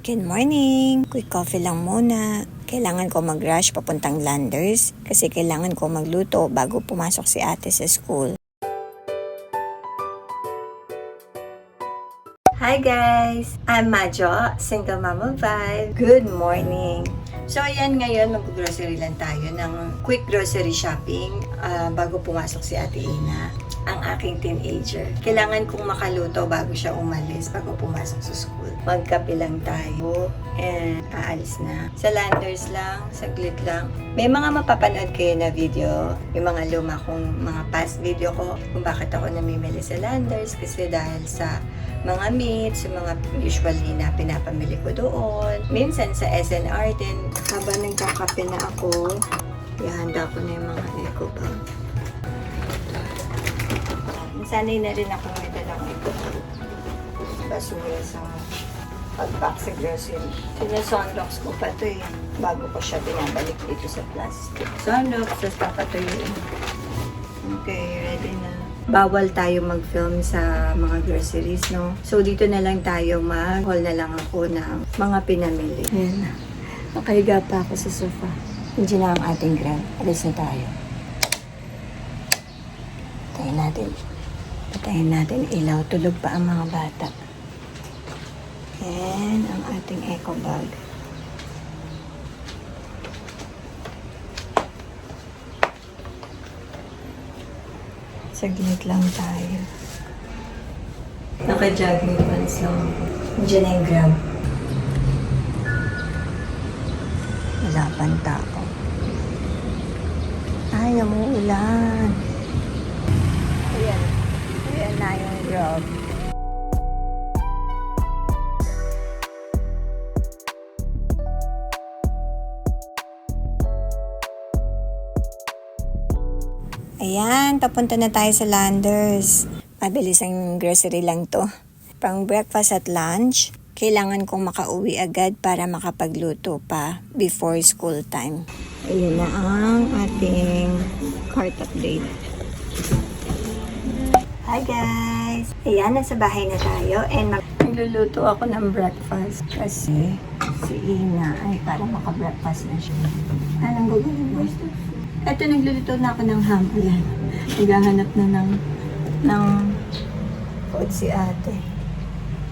Good morning! Quick coffee lang muna. Kailangan ko mag-rush papuntang Landers kasi kailangan ko magluto bago pumasok si ate sa school. Hi guys! I'm Majo, single mama vibe. Good morning! So ayan, ngayon mag-grocery lang tayo ng quick grocery shopping bago pumasok si ate Ina, ang aking teenager. Kailangan kong makaluto bago siya umalis, bago pumasok sa school. Magkape lang tayo and aalis na. Sa Landers lang, saglit lang. May mga mapapanood kayo na video, yung mga luma kong mga past video ko kung bakit ako namimili sa Landers kasi dahil sa mga meats, yung mga usually na pinapamili ko doon. Minsan sa SNR din. Habang nagkakape na ako, ihanda ko na yung mga eco bag. Sanay na rin ako may dalang eco bag. Basura sa pag-pack sa grocery. Sinasonrox ko pa ito eh. Bago ko siya binabalik dito sa plastic. Sonrox, tapos papatuyuin. Okay, ready na. Bawal tayo mag-film sa mga groceries, no? So, dito na lang tayo mag-haul na lang ako ng mga pinamili. Ayan na. Nakahiga pa ako sa sofa. Nandiyan na ang ating Grab. Alis na tayo. Patayin natin. Patayin natin ilaw. Tulog pa ang mga bata. Ayan ang ating eco bag. Saglit lang tayo. Naka-jogging pants lang. Nandiyan na yung Grab. Wala pang tao. Ay, umuulan. Ayan. Ayan na yung Grab. Ayan, papunta na tayo sa Landers. Mabilis ang grocery lang to. Pang breakfast at lunch, kailangan kong makauwi agad para makapagluto pa before school time. Ayan na ang ating cart update. Hi guys! Ayan, nasa bahay na tayo and magluluto ako ng breakfast kasi si Ina ay para maka-breakfast na siya. Anong gagawin mo? Ito, nagluluto na ako ng ham. Ayan. Naghahanap na ng food si ate.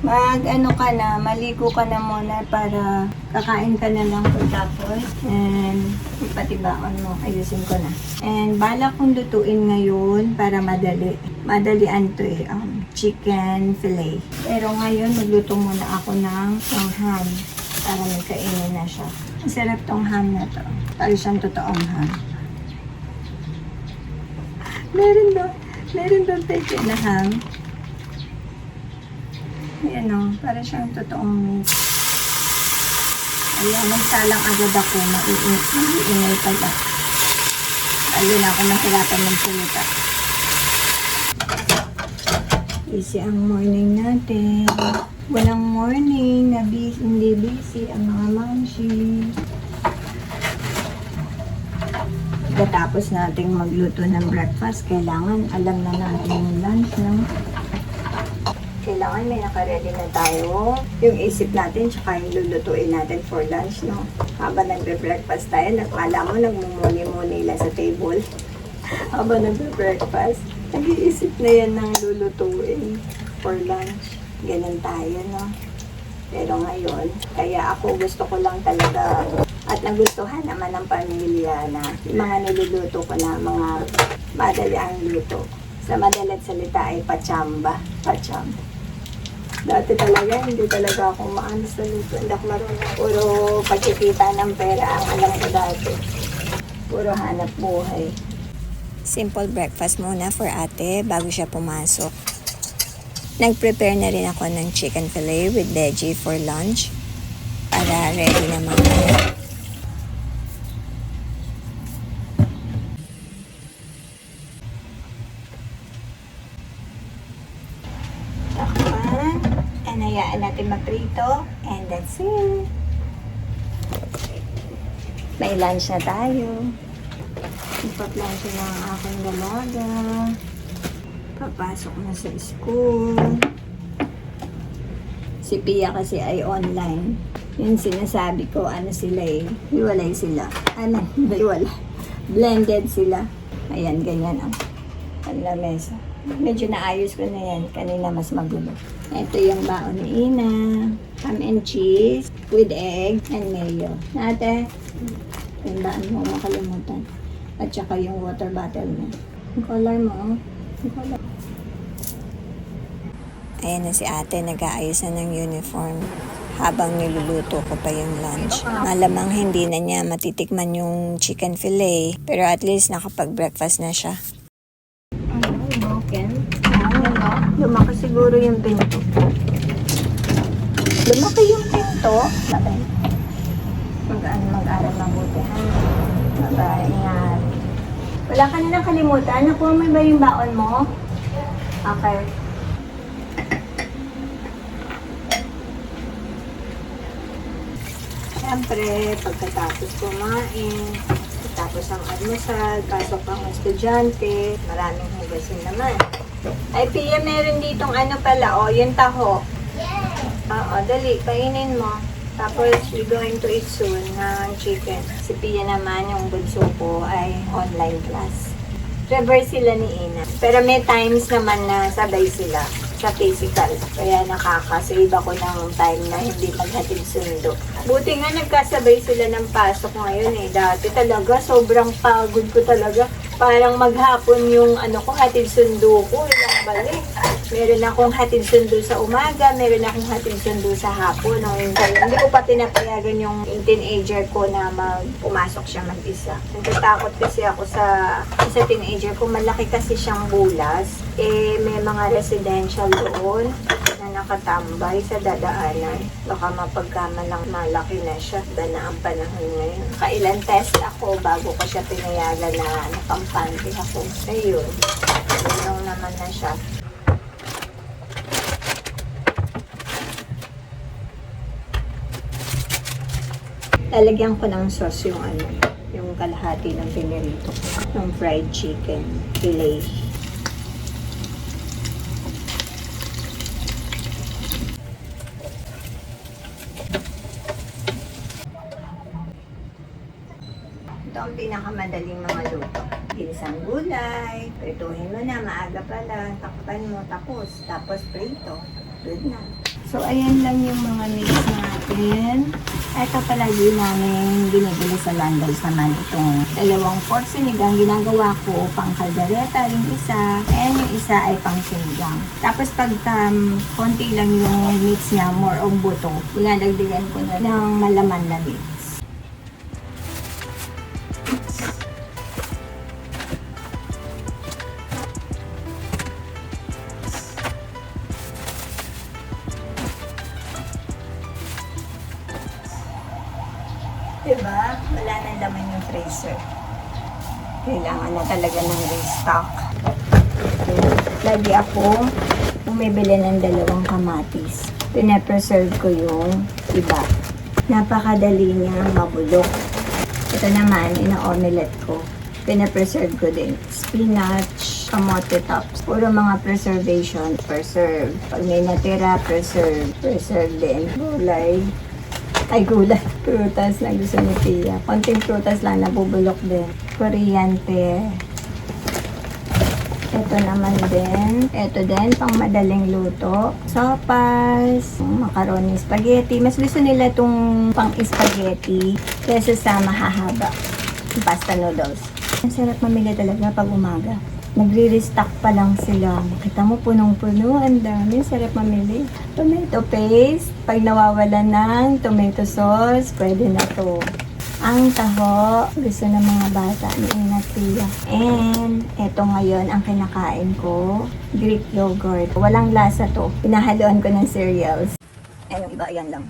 Maligo ka na muna para kakain ka na lang pagkatapos. And ipatibaon mo. Ayusin ko na. And balak kong lutuin ngayon para madali. Madalian to eh. Chicken fillet. Pero ngayon, magluto muna ako ng ham. Para magkainin na siya. Ang sarap tong ham na to. Para siyang totoong ham. Meron doon peke na ham. Ayan o, para siyang totoong meat. Ayan, nagsalang agad ako, maiingay pala. Ayun ako, mahirapan ng pulita. Easy ang morning natin. Walang morning na hindi busy ang mga mamshi. Pagkatapos nating magluto ng breakfast, kailangan alam na natin yung lunch, no? Kailangan may naka-ready na tayo. Yung isip natin, tsaka yung lulutuin natin for lunch, no? Habang nagbe-breakfast tayo, nakala mo nagmumuni-muni lang sa table. Habang nagbe-breakfast, nag-iisip na yan ng lulutuin for lunch. Ganun tayo, no? Pero ngayon, kaya ako gusto ko lang talaga at nagustuhan naman ng pamilya na mga niluluto ko na mga madali ang luto. Sa madalat salita ay pachamba. Pachamba. Dati talaga, hindi talaga ako maalis sa luto. Hindi ako marunong. Puro pagkikita ng pera ang alam ko dati. Puro hanap buhay. Simple breakfast muna for ate bago siya pumasok. Nag-prepare na rin ako ng chicken fillet with veggie for lunch. Para ready na mamaya. And hayaan natin maprito. And that's it. May lunch na tayo. Ipa-plancha na ang aking dalaga. Papasok na sa school. Si Pia kasi ay online. Yung sinasabi ko, ano sila eh, hiwalay sila. Ano, hiwalay. Blended sila. Ayan, ganyan ang lamesa. Medyo naayos ko na yan. Kanina mas magulo. Ito yung baon ni Ina. Ham and cheese with egg and mayo. Ate, tandaan mo, makalimutan. At saka yung water bottle na. Yung color mo, yung color. Ayan na si ate, nag-aayos na ng uniform habang niluluto ko pa yung lunch. Malamang hindi na niya matitikman yung chicken fillet, pero at least nakapag-breakfast na siya. Broken? Lumaki siguro yung pinto. Lumaki yung pinto? Bakit? Mag-aral mabuti, ha? Mag-ingat. Wala ka nilang kalimutan? Nakuha mo ba yung baon mo? Okay. Siyempre, pagkatapos kumain, tapos ang almusal, pasok ang estudyante, maraming hugasin naman. Ay, Pia, meron ditong ano pala, yung taho. Oo, dali, kainin mo. Tapos, we're going to eat soon ng chicken. Si Pia naman, yung bunso ko, ay online class. Reverse sila ni Ina. Pero may times naman na sabay sila sa physical. Kaya nakaka-save ako ng time na hindi maghatid sundo. Buti nga nagkasabay sila ng pasok ngayon eh. Dati talaga, sobrang pagod ko talaga. Parang maghapon yung ko, hatid sundo ko. Ilang balik. Meron akong hatid sundo sa umaga, meron akong hatid sundo sa hapon. Hindi ko pa pinapayagan yung teenager ko na pumasok siya mag-isa. Natatakot kasi ako sa teenager ko. Malaki kasi siyang bulas. May mga residential doon na nakatambay sa dadaanan. Baka mapagkamalang malaki na siya. Ba na ang panahon ngayon. Kailan test ako bago ko siya pinayagan na nakampante ako. Ayun. Ganun naman na siya. Lalagyan ko ng sauce yung kalahati ng pinirito ko. Yung fried chicken fillet. Ito ang pinakamadaling mga luto. Ginisang gulay, prituhin mo na, maaga pa lang, takpan mo, tapos prito. Good na. So, ayan lang yung mga mix natin. Ito palagi namin binibili sa Landals naman itong dalawang pork sinigang. Ginagawa ko pang kaldereta yung isa, and yung isa ay pang sinigang. Tapos pag konti lang yung mix niya, more on buto, dinadagdagan ko na ng malaman na mix. Diba? Wala na laman yung freezer. Kailangan na talaga ng restock. Lagi ako bumibili ng dalawang kamatis. Pinapreserve ko yung iba. Napakadali niya mabulok. Ito naman, ina-omelette ko. Pinapreserve ko din. Spinach, kamote tops. Puro mga preservation. Preserve. Pag may natira, preserve. Preserve din. Gulay. Ay, gulay. Prutas na gusto ni Pia. Konting prutas lang, nabubulok din. Kuryente. Ito naman din. Ito din, pang madaling luto. Sopas, macaroni, spaghetti. Mas gusto nila itong pang spaghetti kaysa sa mahahaba. Pasta noodles. Ang sarap mamili talaga pag umaga. Nagre-restock pa lang sila. Makita mo, punong-puno. Ang dami. Sarap mamili. Tomato paste. Pag nawawalan ng tomato sauce, pwede na to. Ang taho, gusto ng mga bata ni Ina Pia. And, eto ngayon, ang kinakain ko, Greek yogurt. Walang lasa to. Pinahaluan ko ng cereals. And yung iba, ayan lang.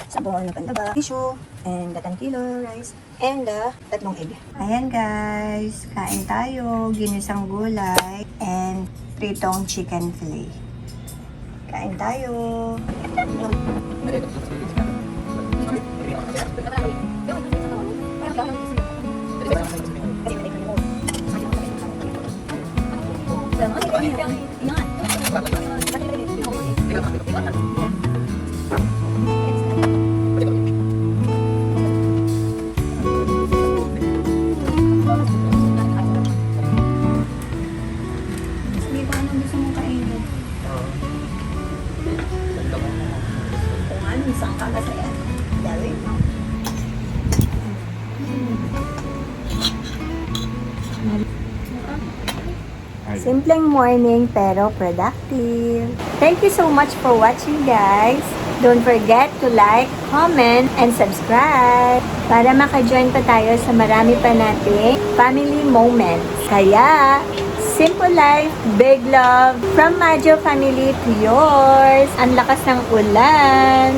Sabon, pandaba, tissue, and 1 kilo rice, and tatlong egg. Ayan guys, kain tayo, ginisang gulay, and pritong chicken fillet. Kain tayo. isang kakasaya. Gawin mo. Simpleng morning pero productive. Thank you so much for watching, guys. Don't forget to like, comment, and subscribe para maka-join pa tayo sa marami pa nating family moments. Kaya, simple life, big love, from Majo family to yours. Ang lakas ng ulan.